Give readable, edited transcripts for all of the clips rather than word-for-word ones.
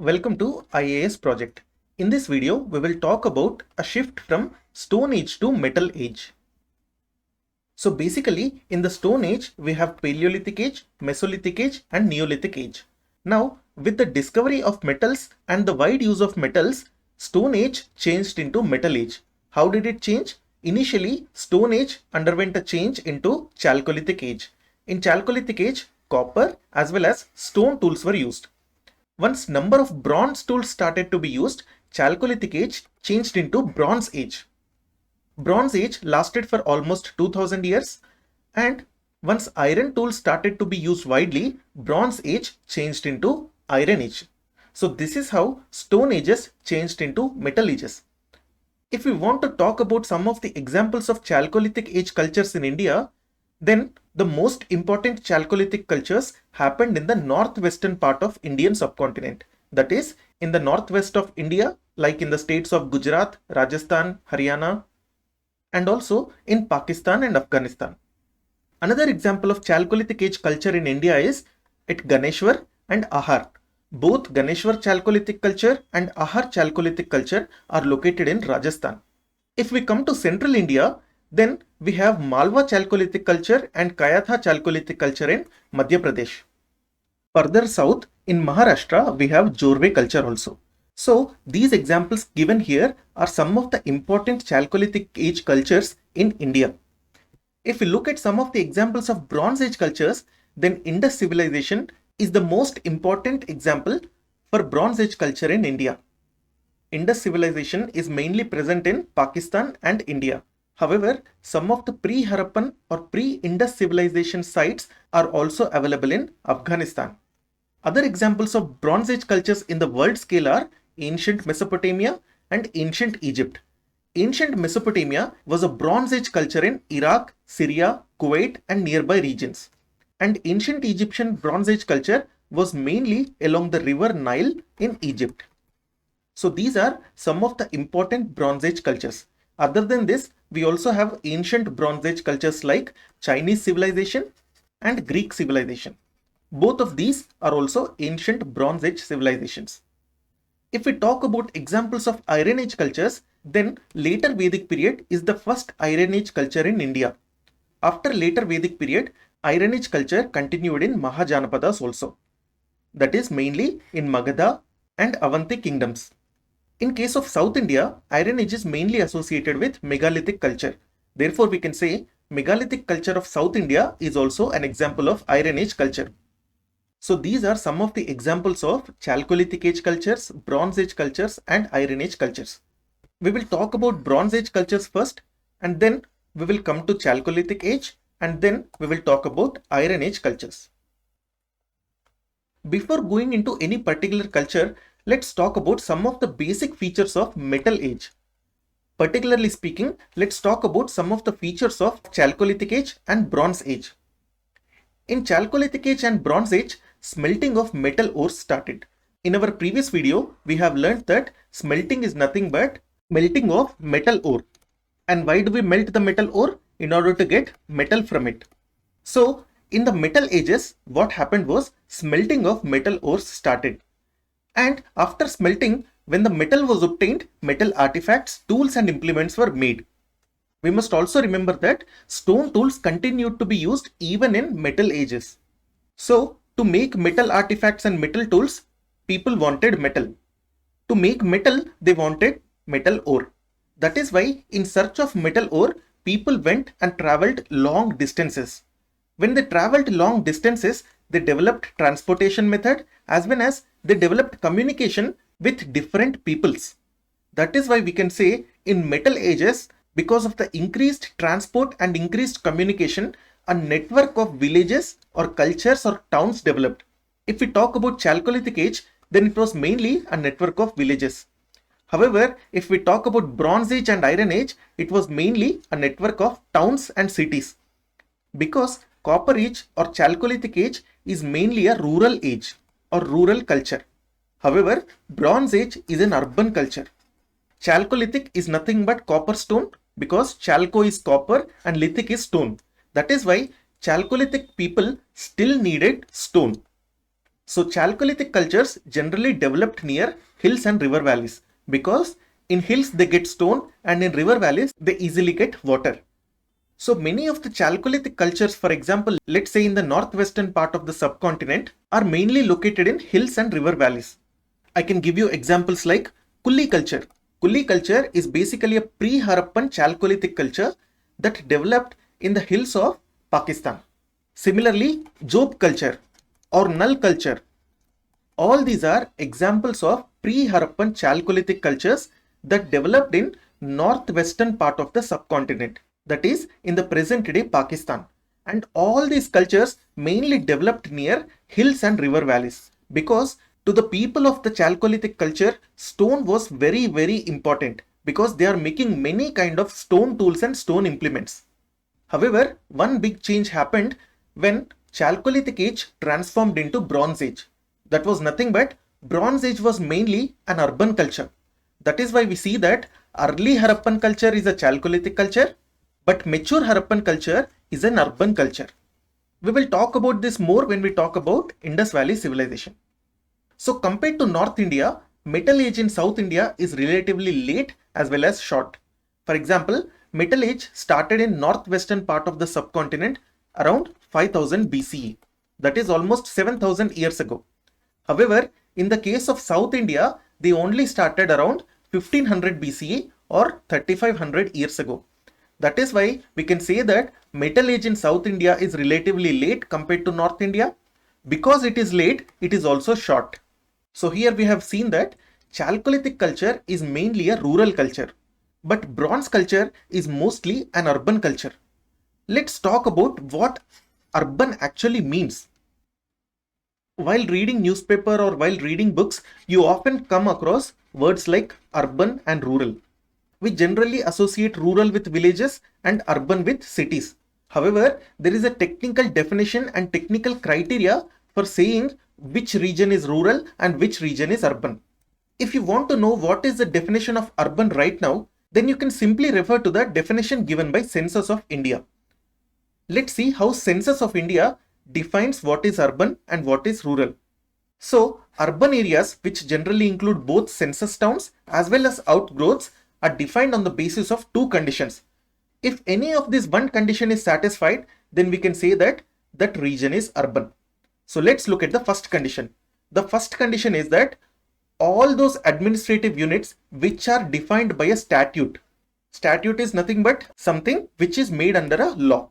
Welcome to IAS project. In this video, we will talk about a shift from Stone Age to Metal Age. So basically, in the Stone Age, we have Paleolithic Age, Mesolithic Age and Neolithic Age. Now, with the discovery of metals and the wide use of metals, Stone Age changed into Metal Age. How did it change? Initially, Stone Age underwent a change into Chalcolithic Age. In Chalcolithic Age, copper as well as stone tools were used. Once number of bronze tools started to be used, Chalcolithic Age changed into Bronze Age. Bronze Age lasted for almost 2000 years, and once iron tools started to be used widely, Bronze Age changed into Iron Age. So this is how Stone Ages changed into Metal Ages. If we want to talk about some of the examples of Chalcolithic Age cultures in India, then the most important Chalcolithic cultures happened in the northwestern part of Indian subcontinent. That is, in the northwest of India, like in the states of Gujarat, Rajasthan, Haryana, and also in Pakistan and Afghanistan. Another example of Chalcolithic Age culture in India is at Ganeshwar and Ahar. Both Ganeshwar Chalcolithic culture and Ahar Chalcolithic culture are located in Rajasthan. If we come to central India, then we have Malwa Chalcolithic culture and Kayatha Chalcolithic culture in Madhya Pradesh. Further south in Maharashtra, we have Jorve culture also. So these examples given here are some of the important Chalcolithic Age cultures in India. If we look at some of the examples of Bronze Age cultures, then Indus civilization is the most important example for Bronze Age culture in India. Indus civilization is mainly present in Pakistan and India. However, some of the pre-Harappan or pre-Indus civilization sites are also available in Afghanistan. Other examples of Bronze Age cultures in the world scale are ancient Mesopotamia and ancient Egypt. Ancient Mesopotamia was a Bronze Age culture in Iraq, Syria, Kuwait and nearby regions. And ancient Egyptian Bronze Age culture was mainly along the river Nile in Egypt. So these are some of the important Bronze Age cultures. Other than this, we also have ancient Bronze Age cultures like Chinese civilization and Greek civilization. Both of these are also ancient Bronze Age civilizations. If we talk about examples of Iron Age cultures, then later Vedic period is the first Iron Age culture in India. After later Vedic period, Iron Age culture continued in Mahajanapadas also. That is mainly in Magadha and Avanti kingdoms. In case of South India, Iron Age is mainly associated with megalithic culture. Therefore, we can say megalithic culture of South India is also an example of Iron Age culture. So these are some of the examples of Chalcolithic Age cultures, Bronze Age cultures and Iron Age cultures. We will talk about Bronze Age cultures first, and then we will come to Chalcolithic Age, and then we will talk about Iron Age cultures. Before going into any particular culture, let's talk about some of the basic features of Metal Age. Particularly speaking, let's talk about some of the features of Chalcolithic Age and Bronze Age. In Chalcolithic Age and Bronze Age, smelting of metal ores started. In our previous video, we have learned that smelting is nothing but melting of metal ore. And why do we melt the metal ore? In order to get metal from it. So, in the Metal Ages, what happened was smelting of metal ores started. And after smelting, when the metal was obtained, metal artifacts, tools and implements were made. We must also remember that stone tools continued to be used even in Metal Ages. So, to make metal artifacts and metal tools, people wanted metal. To make metal, they wanted metal ore. That is why, in search of metal ore, people went and traveled long distances. When they traveled long distances, they developed transportation method as well as they developed communication with different peoples. That is why we can say in Metal Ages, because of the increased transport and increased communication, a network of villages or cultures or towns developed. If we talk about Chalcolithic Age, then it was mainly a network of villages. However, if we talk about Bronze Age and Iron Age, it was mainly a network of towns and cities. Because Copper Age or Chalcolithic Age is mainly a rural age or rural culture. However, Bronze Age is an urban culture. Chalcolithic is nothing but copper stone because Chalco is copper and lithic is stone. That is why Chalcolithic people still needed stone. So Chalcolithic cultures generally developed near hills and river valleys because in hills they get stone and in river valleys they easily get water. So many of the Chalcolithic cultures, for example, let's say in the northwestern part of the subcontinent, are mainly located in hills and river valleys. I can give you examples like Kulli culture. Kulli culture is basically a pre-Harappan Chalcolithic culture that developed in the hills of Pakistan. Similarly, Job culture or Null culture. All these are examples of pre-Harappan Chalcolithic cultures that developed in northwestern part of the subcontinent, that is in the present day Pakistan. And all these cultures mainly developed near hills and river valleys because to the people of the Chalcolithic culture, stone was very, very important because they are making many kind of stone tools and stone implements. However, one big change happened when Chalcolithic age transformed into Bronze Age. That was nothing but Bronze Age was mainly an urban culture. That is why we see that early Harappan culture is a Chalcolithic culture, but mature Harappan culture is an urban culture. We will talk about this more when we talk about Indus Valley civilization. So compared to North India, Metal Age in South India is relatively late as well as short. For example, Metal Age started in northwestern part of the subcontinent around 5000 BCE. That is almost 7000 years ago. However, in the case of South India, they only started around 1500 BCE or 3500 years ago. That is why we can say that Metal Age in South India is relatively late compared to North India. Because it is late, it is also short. So here we have seen that Chalcolithic culture is mainly a rural culture, but Bronze culture is mostly an urban culture. Let's talk about what urban actually means. While reading newspaper or while reading books, you often come across words like urban and rural. We generally associate rural with villages and urban with cities. However, there is a technical definition and technical criteria for saying which region is rural and which region is urban. If you want to know what is the definition of urban right now, then you can simply refer to the definition given by Census of India. Let's see how Census of India defines what is urban and what is rural. So, urban areas, which generally include both census towns as well as outgrowths, are defined on the basis of two conditions. If any of this one condition is satisfied, then we can say that that region is urban. So let's look at the first condition. The first condition is that all those administrative units which are defined by a statute. Statute is nothing but something which is made under a law.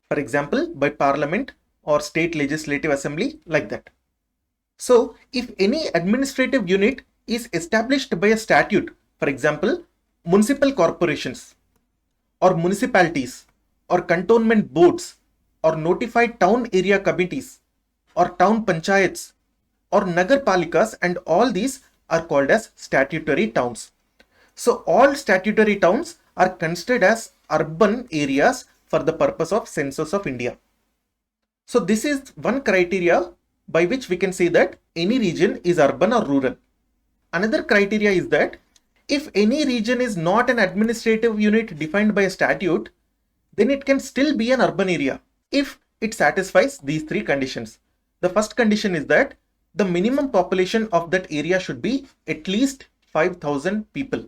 For example, by parliament or state legislative assembly, like that. So if any administrative unit is established by a statute, for example, municipal corporations or municipalities or cantonment boards or notified town area committees or town panchayats or nagar palikas, and all these are called as statutory towns. So all statutory towns are considered as urban areas for the purpose of Census of India. So this is one criteria by which we can say that any region is urban or rural. Another criteria is that if any region is not an administrative unit defined by a statute, then it can still be an urban area if it satisfies these three conditions. The first condition is that the minimum population of that area should be at least 5000 people.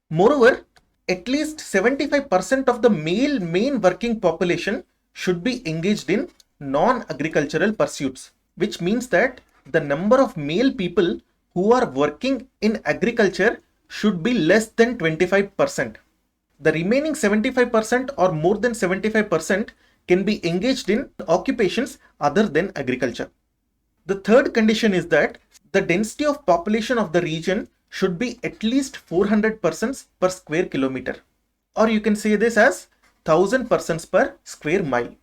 Moreover, at least 75% of the male main working population should be engaged in non-agricultural pursuits, which means that the number of male people who are working in agriculture should be less than 25%. The remaining 75% or more than 75% can be engaged in occupations other than agriculture. The third condition is that the density of population of the region should be at least 400 persons per square kilometer, or you can say this as 1000 persons per square mile.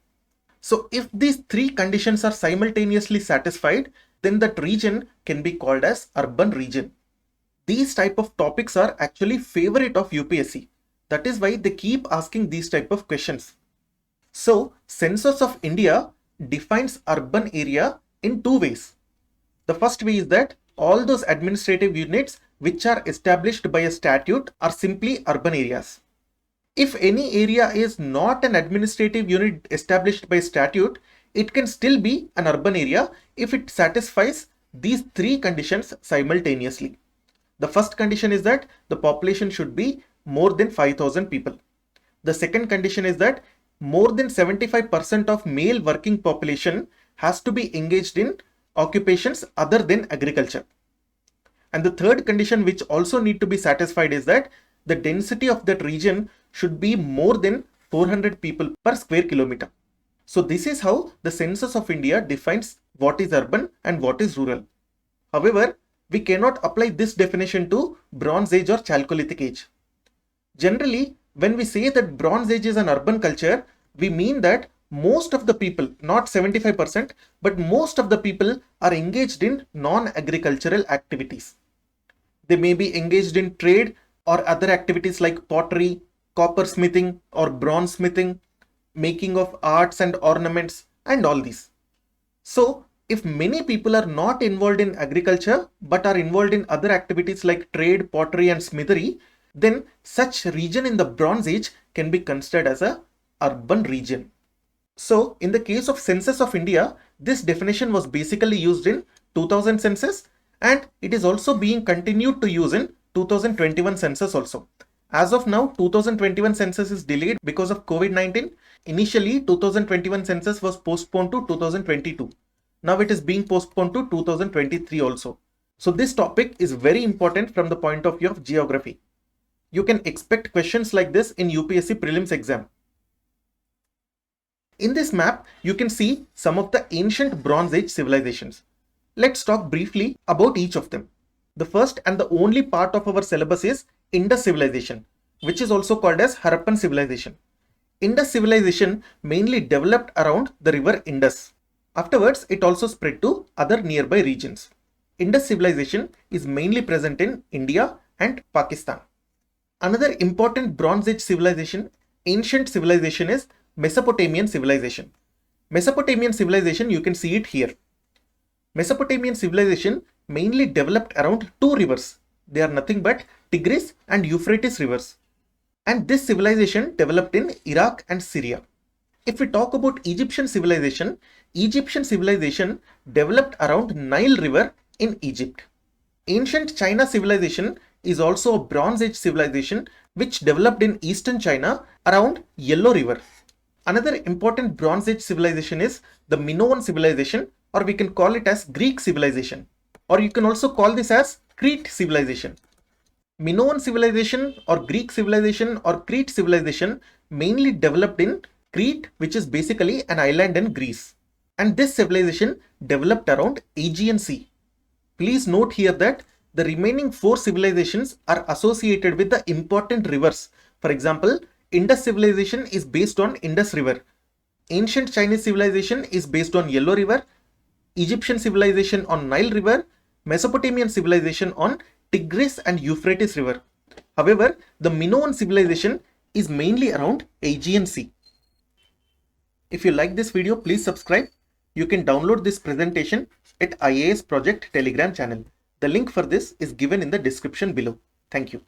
So if these three conditions are simultaneously satisfied, then that region can be called as urban region. These type of topics are actually favorite of UPSC. That is why they keep asking these type of questions. So Census of India defines urban area in two ways. The first way is that all those administrative units which are established by a statute are simply urban areas. If any area is not an administrative unit established by statute, it can still be an urban area if it satisfies these three conditions simultaneously. The first condition is that the population should be more than 5,000 people. The second condition is that more than 75% of male working population has to be engaged in occupations other than agriculture. And the third condition which also need to be satisfied is that the density of that region should be more than 400 people per square kilometer. So this is how the Census of India defines what is urban and what is rural. However, we cannot apply this definition to Bronze Age or Chalcolithic Age. Generally, when we say that Bronze Age is an urban culture, we mean that most of the people, not 75%, but most of the people are engaged in non-agricultural activities. They may be engaged in trade or other activities like pottery, copper smithing or bronze smithing, making of arts and ornaments, and all these. So, if many people are not involved in agriculture but are involved in other activities like trade, pottery, and smithery, then such region in the Bronze Age can be considered as a urban region. So, in the case of Census of India, this definition was basically used in 2000 census, and it is also being continued to use in 2021 census also. As of now, 2021 census is delayed because of COVID-19. Initially, 2021 census was postponed to 2022. Now it is being postponed to 2023 also. So this topic is very important from the point of view of geography. You can expect questions like this in UPSC prelims exam. In this map, you can see some of the ancient Bronze Age civilizations. Let's talk briefly about each of them. The first and the only part of our syllabus is Indus civilization, which is also called as Harappan civilization. Indus civilization mainly developed around the river Indus. Afterwards, it also spread to other nearby regions. Indus civilization is mainly present in India and Pakistan. Another important Bronze Age civilization, ancient civilization, is Mesopotamian civilization. Mesopotamian civilization, you can see it here. Mesopotamian civilization mainly developed around two rivers. They are nothing but Tigris and Euphrates rivers. And this civilization developed in Iraq and Syria. If we talk about Egyptian civilization developed around Nile River in Egypt. Ancient China civilization is also a Bronze Age civilization which developed in eastern China around Yellow River. Another important Bronze Age civilization is the Minoan civilization, or we can call it as Greek civilization, or you can also call this as Crete civilization. Minoan civilization or Greek civilization or Crete civilization mainly developed in Crete, which is basically an island in Greece. And this civilization developed around Aegean Sea. Please note here that the remaining four civilizations are associated with the important rivers. For example, Indus civilization is based on Indus River. Ancient Chinese civilization is based on Yellow River. Egyptian civilization on Nile River. Mesopotamian civilization on Tigris and Euphrates River. However, the Minoan civilization is mainly around Aegean Sea. If you like this video, please subscribe. You can download this presentation at IAS Project Telegram channel. The link for this is given in the description below. Thank you.